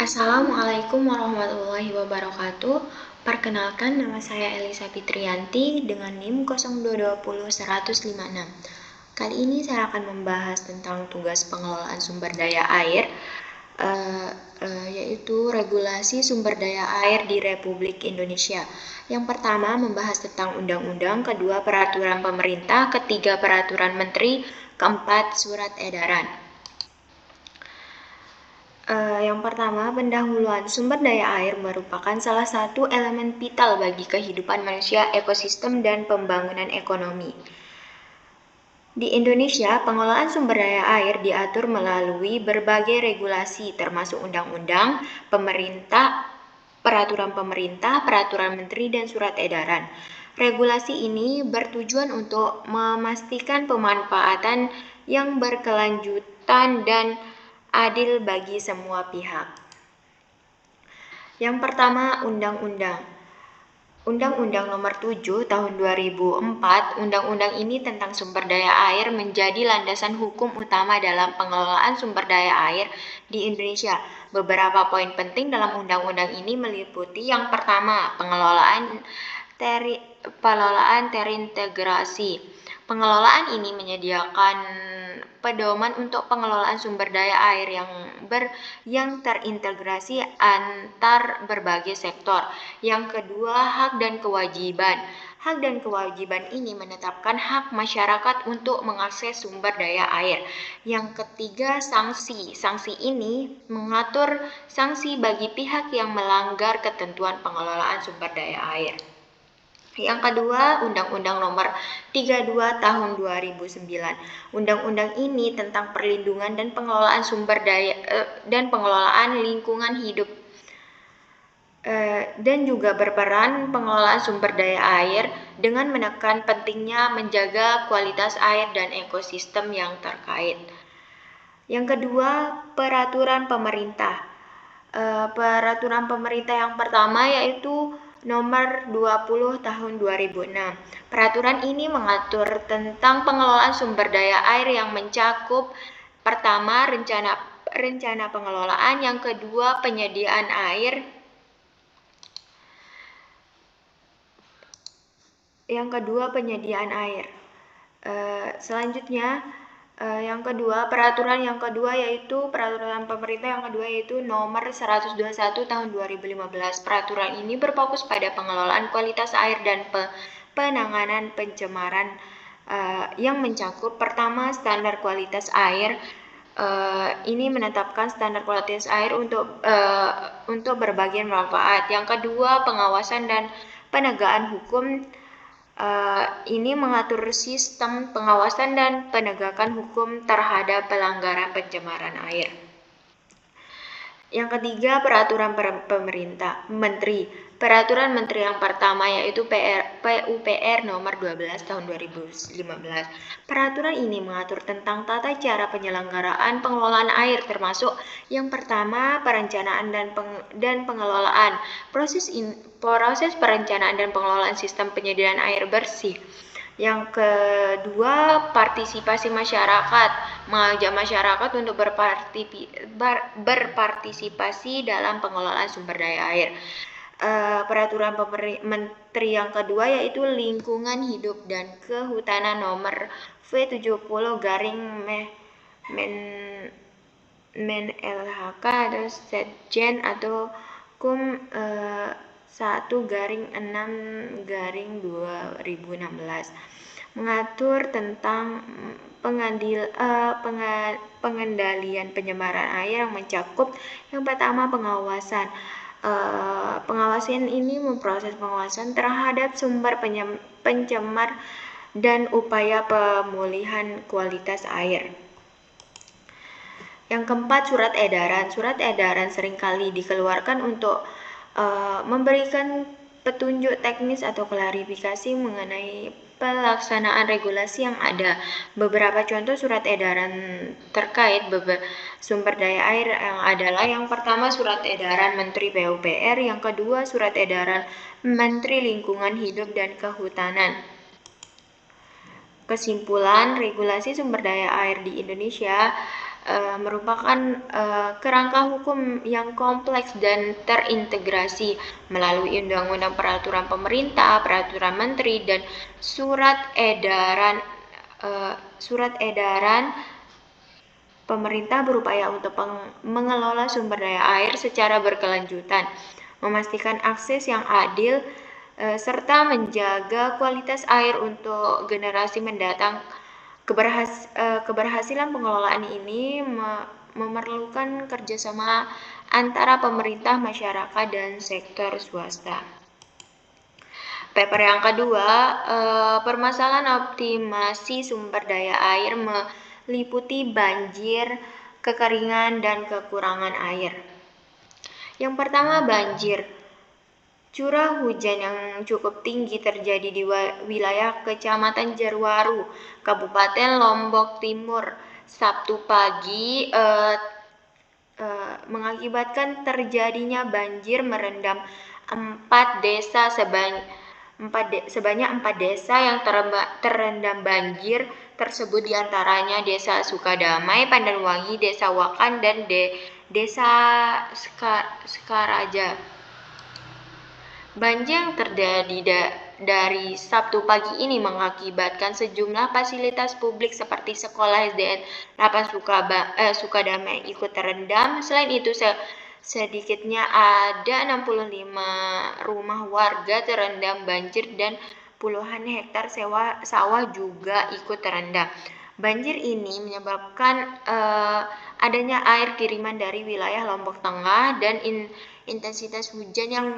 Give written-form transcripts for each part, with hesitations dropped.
Assalamualaikum warahmatullahi wabarakatuh. Perkenalkan, nama saya Elisa Fitrianti dengan NIM 0220156. Kali ini saya akan membahas tentang tugas pengelolaan sumber daya air, yaitu regulasi sumber daya air di Republik Indonesia. Yang pertama membahas tentang undang-undang, kedua peraturan pemerintah, ketiga peraturan menteri, keempat surat edaran. Yang pertama, pendahuluan sumber daya air merupakan salah satu elemen vital bagi kehidupan manusia, ekosistem, dan pembangunan ekonomi. Di Indonesia, pengelolaan sumber daya air diatur melalui berbagai regulasi, termasuk undang-undang, peraturan pemerintah, peraturan menteri, dan surat edaran. Regulasi ini bertujuan untuk memastikan pemanfaatan yang berkelanjutan dan adil bagi semua pihak. Yang pertama, undang-undang. Undang-Undang Nomor 7 Tahun 2004, undang-undang ini tentang sumber daya air menjadi landasan hukum utama dalam pengelolaan sumber daya air di Indonesia. Beberapa poin penting dalam undang-undang ini meliputi yang pertama, pengelolaan terintegrasi. Pengelolaan ini menyediakan pedoman untuk pengelolaan sumber daya air yang terintegrasi antar berbagai sektor. Yang kedua, hak dan kewajiban. Hak dan kewajiban ini menetapkan hak masyarakat untuk mengakses sumber daya air. Yang ketiga, sanksi. Sanksi ini mengatur sanksi bagi pihak yang melanggar ketentuan pengelolaan sumber daya air. Yang kedua, Undang-Undang Nomor 32 Tahun 2009. Undang-undang ini tentang perlindungan dan pengelolaan sumber daya dan pengelolaan lingkungan hidup dan juga berperan pengelolaan sumber daya air dengan menekan pentingnya menjaga kualitas air dan ekosistem yang terkait. Yang kedua, peraturan pemerintah. Peraturan pemerintah yang pertama yaitu Nomor 20 Tahun 2006. Peraturan ini mengatur tentang pengelolaan sumber daya air yang mencakup pertama, rencana pengelolaan, yang kedua, penyediaan air, selanjutnya yang kedua, peraturan pemerintah yang kedua yaitu Nomor 121 Tahun 2015. Peraturan ini berfokus pada pengelolaan kualitas air dan penanganan pencemaran yang mencakup pertama, standar kualitas air. Ini menetapkan standar kualitas air untuk berbagai manfaat. Yang kedua, pengawasan dan penegakan hukum. Ini mengatur sistem pengawasan dan penegakan hukum terhadap pelanggaran pencemaran air. Yang ketiga, peraturan pemerintah menteri. Peraturan menteri yang pertama yaitu PUPR Nomor 12 Tahun 2015. Peraturan ini mengatur tentang tata cara penyelenggaraan pengelolaan air, termasuk yang pertama, perencanaan dan pengelolaan. Proses perencanaan dan pengelolaan sistem penyediaan air bersih. Yang kedua, partisipasi masyarakat, mengajak masyarakat untuk berpartisipasi dalam pengelolaan sumber daya air. Peraturan menteri yang kedua yaitu lingkungan hidup dan kehutanan Nomor V70 Men LHK atau Setjen atau Kum 1/6/2016 mengatur tentang pengendalian pencemaran air yang mencakup yang pertama, pengawasan. Pengawasan ini memproses pengawasan terhadap sumber pencemar dan upaya pemulihan kualitas air. Yang keempat, surat edaran. Surat edaran seringkali dikeluarkan untuk memberikan petunjuk teknis atau klarifikasi mengenai pelaksanaan regulasi yang ada. Beberapa contoh surat edaran terkait sumber daya air yang adalah yang pertama, surat edaran Menteri PUPR, yang kedua, surat edaran Menteri Lingkungan Hidup dan Kehutanan. Kesimpulan, regulasi sumber daya air di Indonesia merupakan kerangka hukum yang kompleks dan terintegrasi melalui undang-undang, peraturan pemerintah, peraturan menteri, dan surat edaran pemerintah berupaya untuk mengelola sumber daya air secara berkelanjutan, memastikan akses yang adil, serta menjaga kualitas air untuk generasi mendatang. Keberhasilan pengelolaan ini memerlukan kerjasama antara pemerintah, masyarakat, dan sektor swasta. Paper yang kedua, permasalahan optimasi sumber daya air meliputi banjir, kekeringan, dan kekurangan air. Yang pertama, banjir. Curah hujan yang cukup tinggi terjadi di wilayah Kecamatan Jeruwaru, Kabupaten Lombok Timur, Sabtu pagi mengakibatkan terjadinya banjir merendam sebanyak 4 desa yang terendam banjir tersebut, diantaranya Desa Sukadamai, Pandanwangi, Desa Wakan, dan Desa Sekaraja. Banjir yang terjadi dari Sabtu pagi ini mengakibatkan sejumlah fasilitas publik seperti sekolah SDN 8 Sukadamai ikut terendam. Selain itu, sedikitnya ada 65 rumah warga terendam banjir dan puluhan hektar sawah juga ikut terendam. Banjir ini menyebabkan adanya air kiriman dari wilayah Lombok Tengah dan intensitas hujan yang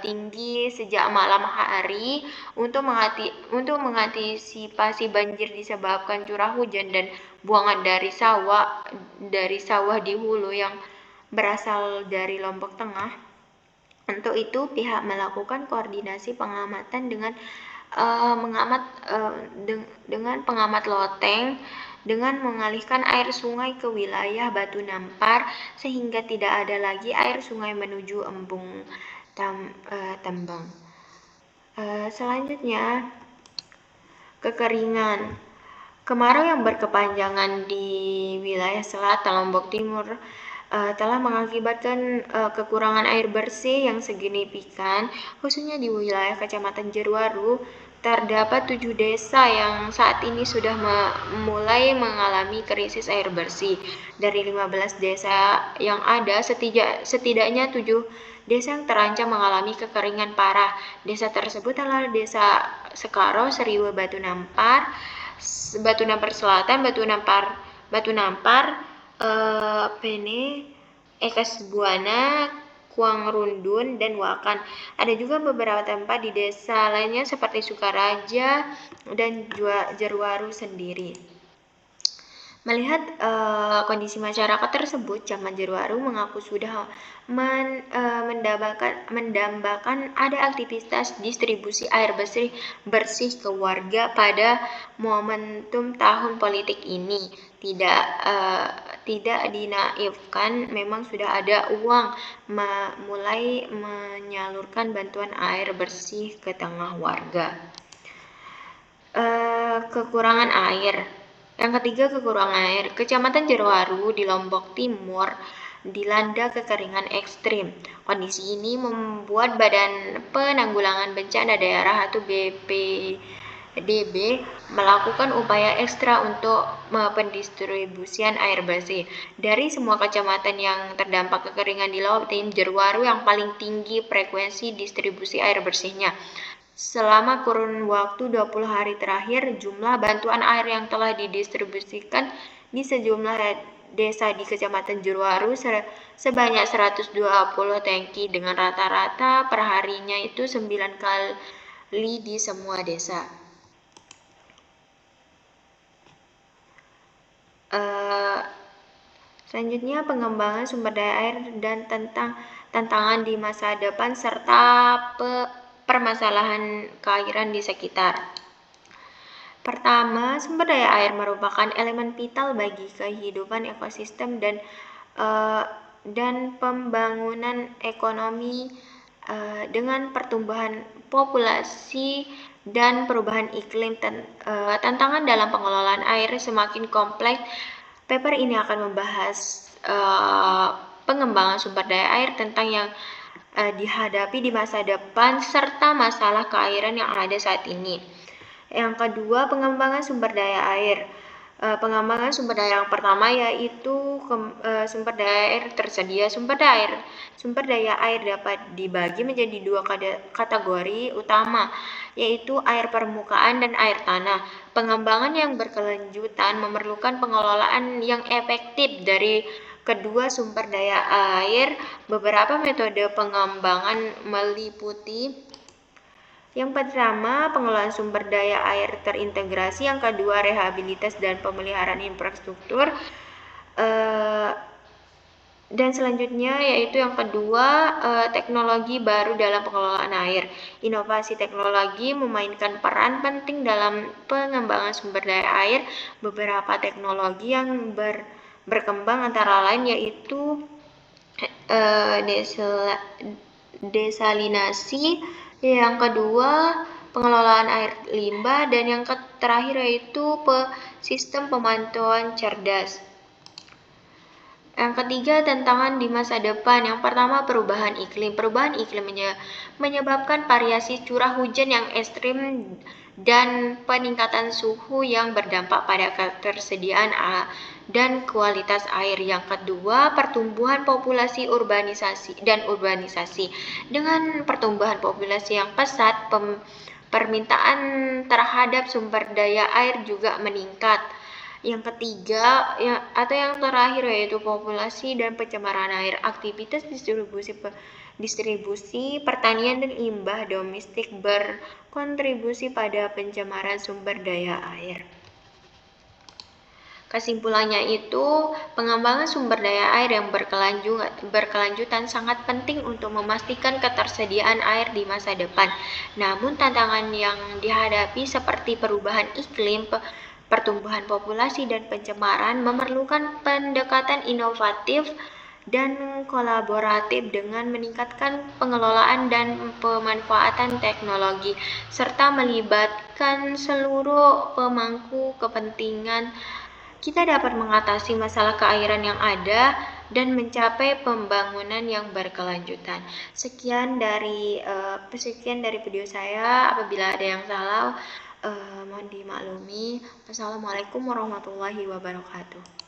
tinggi sejak malam hari. Untuk mengantisipasi banjir disebabkan curah hujan dan buangan dari sawah di hulu yang berasal dari Lombok Tengah. Untuk itu, pihak melakukan koordinasi pengamatan dengan pengamat loteng dengan mengalihkan air sungai ke wilayah Batu Nampar sehingga tidak ada lagi air sungai menuju embung Tambang. Selanjutnya, kekeringan. Kemarau yang berkepanjangan di wilayah selatan Lombok Timur telah mengakibatkan kekurangan air bersih yang signifikan, khususnya di wilayah Kecamatan Jeruwaru. Terdapat 7 desa yang saat ini sudah mulai mengalami krisis air bersih. Dari 15 desa yang ada, setidaknya 7 desa yang terancam mengalami kekeringan parah. Desa tersebut adalah Desa Sekaro, Seriwe, Batu Nampar Selatan, Batu Nampar, Pene, Ekas Buana, Kuang Rundun, dan Wakan. Ada juga beberapa tempat di desa lainnya seperti Sukaraja dan Jeruwaru sendiri. Melihat kondisi masyarakat tersebut, Camat Jeruwaru mengaku sudah mendambakan ada aktivitas distribusi air bersih ke warga pada momentum tahun politik ini. Tidak dinaifkan, memang sudah ada uang mulai menyalurkan bantuan air bersih ke tengah warga. Kekurangan air. Yang ketiga, kekurangan air. Kecamatan Jeruwaru di Lombok Timur dilanda kekeringan ekstrim. Kondisi ini membuat Badan Penanggulangan Bencana Daerah atau BPDB melakukan upaya ekstra untuk pendistribusian air bersih. Dari semua kecamatan yang terdampak kekeringan di Lombok Timur, Jeruwaru yang paling tinggi frekuensi distribusi air bersihnya. Selama kurun waktu 20 hari terakhir, jumlah bantuan air yang telah didistribusikan di sejumlah desa di Kecamatan Jeruwaru sebanyak 120 tangki dengan rata-rata perharinya itu 9 kali di semua desa. Selanjutnya, pengembangan sumber daya air dan tantangan di masa depan serta permasalahan keairan di sekitar. Pertama, sumber daya air merupakan elemen vital bagi kehidupan ekosistem dan pembangunan ekonomi. Dengan pertumbuhan populasi dan perubahan iklim, tantangan dalam pengelolaan air semakin kompleks. Paper ini akan membahas pengembangan sumber daya air tentang yang dihadapi di masa depan serta masalah keairan yang ada saat ini. Yang kedua, pengembangan sumber daya air. Pengembangan sumber daya yang pertama yaitu sumber daya air tersedia. Sumber daya air dapat dibagi menjadi dua kategori utama, yaitu air permukaan dan air tanah. Pengembangan yang berkelanjutan memerlukan pengelolaan yang efektif dari kedua sumber daya air. Beberapa metode pengembangan meliputi yang pertama, pengelolaan sumber daya air terintegrasi. Yang kedua, rehabilitas dan pemeliharaan infrastruktur. Dan selanjutnya yaitu yang kedua, teknologi baru dalam pengelolaan air. Inovasi teknologi memainkan peran penting dalam pengembangan sumber daya air. Beberapa teknologi yang berkembang antara lain yaitu desalinasi, yang kedua pengelolaan air limbah, dan yang terakhir yaitu sistem pemantauan cerdas. Yang ketiga, tantangan di masa depan. Yang pertama, perubahan iklim. Perubahan iklim menyebabkan variasi curah hujan yang ekstrim dan peningkatan suhu yang berdampak pada ketersediaan dan kualitas air. Yang kedua, pertumbuhan populasi urbanisasi. Dengan pertumbuhan populasi yang pesat, permintaan terhadap sumber daya air juga meningkat. Yang ketiga, yang terakhir yaitu populasi dan pencemaran air. Aktivitas distribusi, pertanian dan limbah domestik berkontribusi pada pencemaran sumber daya air. Kesimpulannya itu, pengembangan sumber daya air yang berkelanjutan sangat penting untuk memastikan ketersediaan air di masa depan. Namun tantangan yang dihadapi seperti perubahan iklim, pertumbuhan populasi, dan pencemaran memerlukan pendekatan inovatif dan kolaboratif dengan meningkatkan pengelolaan dan pemanfaatan teknologi, serta melibatkan seluruh pemangku kepentingan. Kita dapat mengatasi masalah keairan yang ada dan mencapai pembangunan yang berkelanjutan. Sekian dari video saya. Apabila ada yang salah, mohon dimaklumi. Wassalamualaikum warahmatullahi wabarakatuh.